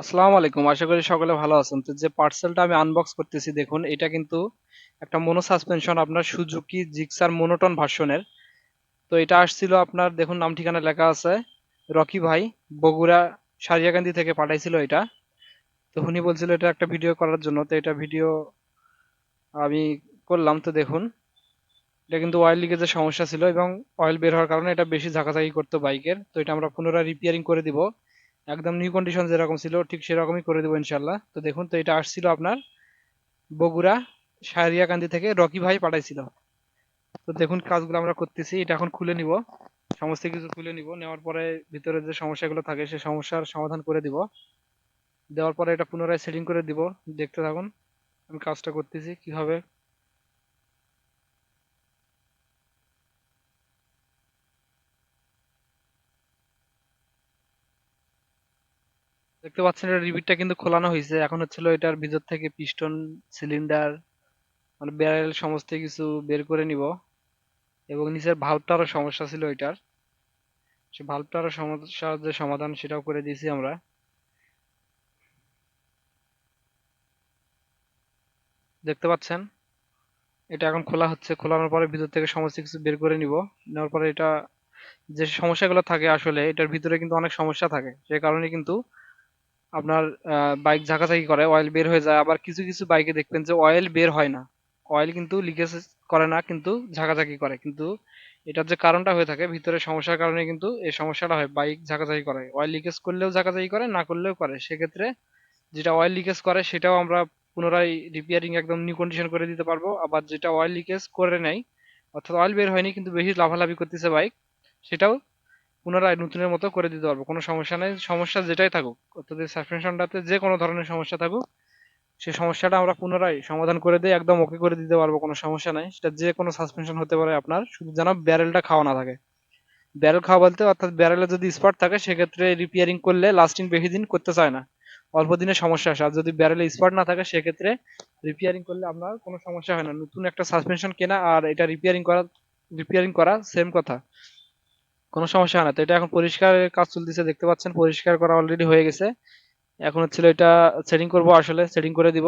আসসালামু আলাইকুম, আশা করি সকলে ভালো আছেন। তো যে পার্সেলটা আমি আনবক্স করতেছি দেখুন, এটা কিন্তু একটা মনো সাসপেনশন, আপনার সুজুকি জিক্সার মোনোটন ভার্সনের। তো এটা আসছিল আপনার, দেখুন নাম ঠিকানা লেখা আছে, রকি ভাই, বগুড়া সারিয়াকান্দি থেকে পাঠাইছিল এটা। তো উনি বলছিল এটা একটা ভিডিও করার জন্য, তো এটা ভিডিও আমি করলাম। তো দেখুন, এটা কিন্তু অয়েল লিকেজের সমস্যা ছিল এবং অয়েল বের হওয়ার কারণে এটা বেশি ঝাঁকাঝাঁকি করতো বাইকের। তো এটা আমরা পুনরায় রিপেয়ারিং করে দিব, একদম নিউ কন্ডিশন যেরকম ছিল ঠিক সেরকমই করে দেবো ইনশাল্লাহ। তো দেখুন, তো এটা আসছিল আপনার বগুড়া সারিয়াকান্দি থেকে, রকি ভাই পাঠাইছিল। তো দেখুন কাজগুলো আমরা করতেছি, এটা এখন খুলে নিব, সমস্ত কিছু খুলে নিব, নেওয়ার পরে ভিতরে যে সমস্যাগুলো থাকে সেই সমস্যার সমাধান করে দিব। দেওয়ার পরে এটা পুনরায় সেটিং করে দিব। দেখতে থাকুন আমি কাজটা করতেছি কিভাবে। দেখতে পাচ্ছেন এটা রিবিটটা কিন্তু খোলানো হয়েছে, এখন হচ্ছিল এটার ভিতর থেকে পিস্টন, সিলিন্ডার, মানে ব্যারেল সমস্ত কিছু বের করে নিব। এবং নিচের ভাল্বটারও সমস্যা ছিল এটার, সে ভাল্বটারও সমস্যার যে সমাধান সেটাও করে দিয়েছি আমরা। দেখতে পাচ্ছেন এটা এখন খোলা হচ্ছে, খোলানোর পরে ভিতর থেকে সমস্ত কিছু বের করে নিব। নেওয়ার পরে এটা যে সমস্যাগুলো থাকে, আসলে এটার ভিতরে কিন্তু অনেক সমস্যা থাকে, সে কারণে কিন্তু আপনার বাইক ঝাঁকাঝাঁকি করে, অয়েল বের হয়ে যায়। আবার কিছু কিছু বাইকে দেখবেন যে অয়েল বের হয় না, অয়েল কিন্তু লিকেজ করে না, কিন্তু ঝাঁকাঝাঁকি করে। কিন্তু এটার যে কারণটা হয়ে থাকে ভিতরে সমস্যার কারণে কিন্তু এই সমস্যাটা হয়, বাইক ঝাঁকাঝাঁকি করে, অয়েল লিকেজ করলেও ঝাঁকাঝাঁকি করে, না করলেও করে। সেক্ষেত্রে যেটা অয়েল লিকেজ করে সেটাও আমরা পুনরায় রিপেয়ারিং একদম নিউ কন্ডিশন করে দিতে পারবো। আবার যেটা অয়েল লিকেজ করে নেই, অর্থাৎ অয়েল বের হয়নি কিন্তু বেশি লাফালাফি করতেছে বাইক, সেটাও পুনরায় নতুনের মতো করে দিতে পারবো, কোনো সমস্যা নেই। সমস্যা যেটাই থাকুক, অর্থাৎ সাসপেনশনটাতে যে কোনো ধরনের সমস্যা থাকুক, সেই সমস্যাটা আমরা পুনরায় সমাধান করে দিয়ে একদম ওকে করে দিতে পারবো, কোনো সমস্যা নাই। সেটা যে কোনো সাসপেনশন হতে পারে আপনার, শুধু যেন ব্যারেলটা খাওয়া না থাকে। ব্যারেল খাওয়া বলতে অর্থাৎ ব্যারেলে যদি স্পট থাকে সেক্ষেত্রে রিপেয়ারিং করলে লাস্টিং বেশি দিন করতে চায় না, অল্প দিনের সমস্যা আসে। আর যদি ব্যারেলে স্পট না থাকে সেক্ষেত্রে রিপেয়ারিং করলে আপনার কোনো সমস্যা হয় না। নতুন একটা সাসপেনশন কেনা আর এটা রিপেয়ারিং করা সেম কথা, কোনো সমস্যা হয় না। তো এটা এখন পরিষ্কারের কাজ চলতেছে, দেখতে পাচ্ছেন পরিষ্কার করা অলরেডি হয়ে গেছে। এখন হচ্ছিল এটা সেটিং করব, আসলে সেটিং করে দিব।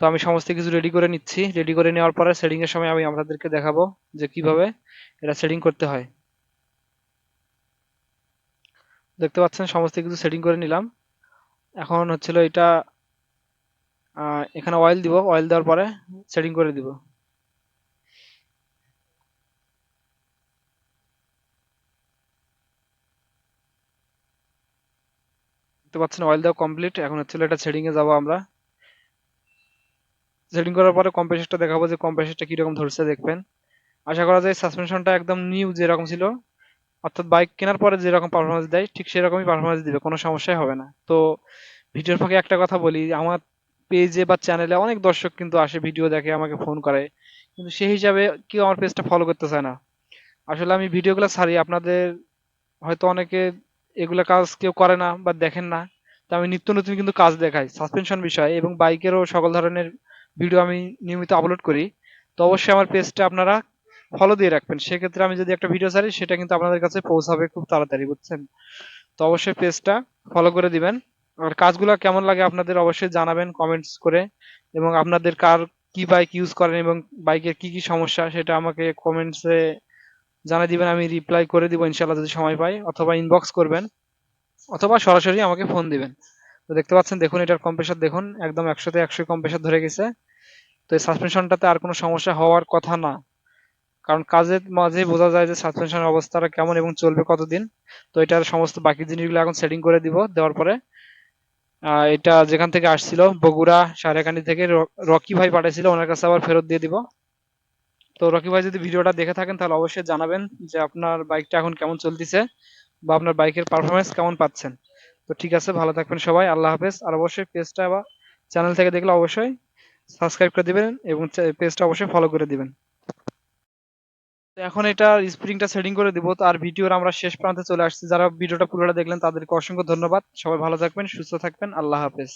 তো আমি সমস্ত কিছু রেডি করে নিচ্ছি, রেডি করে নেওয়ার পরে সেটিং এর সময় আমি আপনাদেরকে দেখাবো যে কিভাবে এটা সেটিং করতে হয়। দেখতে পাচ্ছেন সমস্ত কিছু সেটিং করে নিলাম। এখন হচ্ছিল এটা এখানে অয়েল দিব, অয়েল দেওয়ার পরে সেটিং করে দিব। দেখতে পাচ্ছেন অয়েল দেওয়া কমপ্লিট, এখন হচ্ছিল এটা সেটিং এ যাব আমরা। সেটিং করার পরে কম্প্রেসারটা দেখাবো যে কম্প্রেসারটা কিরকম ধরছে দেখবেন। আশা করা যায় সাসপেনশনটা একদম নিউ যেরকম ছিল, অর্থাৎ বাইক কেনার পরে যেরকম পারফরমেন্স দেয় ঠিক সেরকমই পারফরমেন্স দিবে, কোনো সমস্যাই হবে না। তো ভিডিওর ফাঁকে একটা কথা বলি, আমার পেজে বা চ্যানেলে অনেক দর্শক কিন্তু আসে, ভিডিও দেখে, আমাকে ফোন করে, কিন্তু সেই হিসাবে কেউ আমার পেজটা ফলো করতে চায় না। আসলে আমি ভিডিওগুলো ছাড়ি, আপনাদের হয়তো অনেকে এগুলা কাজ কেউ করে না বা দেখেন না। তো আমি নিত্য নতুন কিন্তু কাজ দেখাই সাসপেনশন বিষয়ে, এবং বাইকেরও সকল ধরনের ভিডিও আমি নিয়মিত আপলোড করি। তো অবশ্যই আমার পেজটা আপনারা ফলো দিয়ে রাখবেন, সেক্ষেত্রে আমি যদি একটা ভিডিও ছাড়ি সেটা কিন্তু আপনাদের কাছে পৌঁছাবে খুব তাড়াতাড়ি, বুঝছেন? তো অবশ্যই পেজটা ফলো করে দিবেন। আর কাজগুলো কেমন লাগে আপনাদের অবশ্যই জানাবেন কমেন্টস করে, এবং আপনাদের কার কি বাইক ইউজ করেন এবং বাইকের কি কি সমস্যা সেটা আমাকে কমেন্টসে জানিয়ে দিবেন, আমি রিপ্লাই করে দিব ইনশাল্লাহ যদি সময় পাই, অথবা ইনবক্স করবেন, অথবা সরাসরি আমাকে ফোন দিবেন। তো দেখতে পাচ্ছেন, দেখুন এটার কম্প্রেসার দেখুন, একদম 100তে 100 কম্প্রেসার ধরে গেছে। তো এই সাসপেনশনটাতে আর কোনো সমস্যা হওয়ার কথা না, কারণ কাজের মাঝে বোঝা যায় যে সাসপেনশনের অবস্থাটা কেমন এবং চলবে কতদিন। তো এটার সমস্ত বাকি জিনিসগুলো এখন সেটিং করে দিব। দেওয়ার পরে এটা যেখান থেকে আসছিল বগুড়া সারেকান্দি থেকে রকি ভাই পাঠিয়েছিল, ওনার কাছে আবার ফেরত দিয়ে দিব। তো রকি ভাই যদি ভিডিওটা দেখে থাকেন তাহলে অবশ্যই জানাবেন যে আপনার বাইকটা এখন কেমন চলতেছে বা আপনার বাইকের পারফরমেন্স কেমন পাচ্ছেন। তো ঠিক আছে, ভালো থাকবেন সবাই, আল্লাহ হাফেজ। আর অবশ্যই পেজটা বা চ্যানেল থেকে দেখলে অবশ্যই সাবস্ক্রাইব করে দিবেন এবং পেজটা অবশ্যই ফলো করে দিবেন। তো এখন এটা স্প্রিংটা সেটিং করে দিব। তো আর ভিডিওর আমরা শেষ প্রান্তে চলে আসছি, যারা ভিডিওটা পুরোটা দেখলেন তাদেরকে অসংখ্য ধন্যবাদ। সবাই ভালো থাকবেন, সুস্থ থাকবেন, আল্লাহ হাফেজ।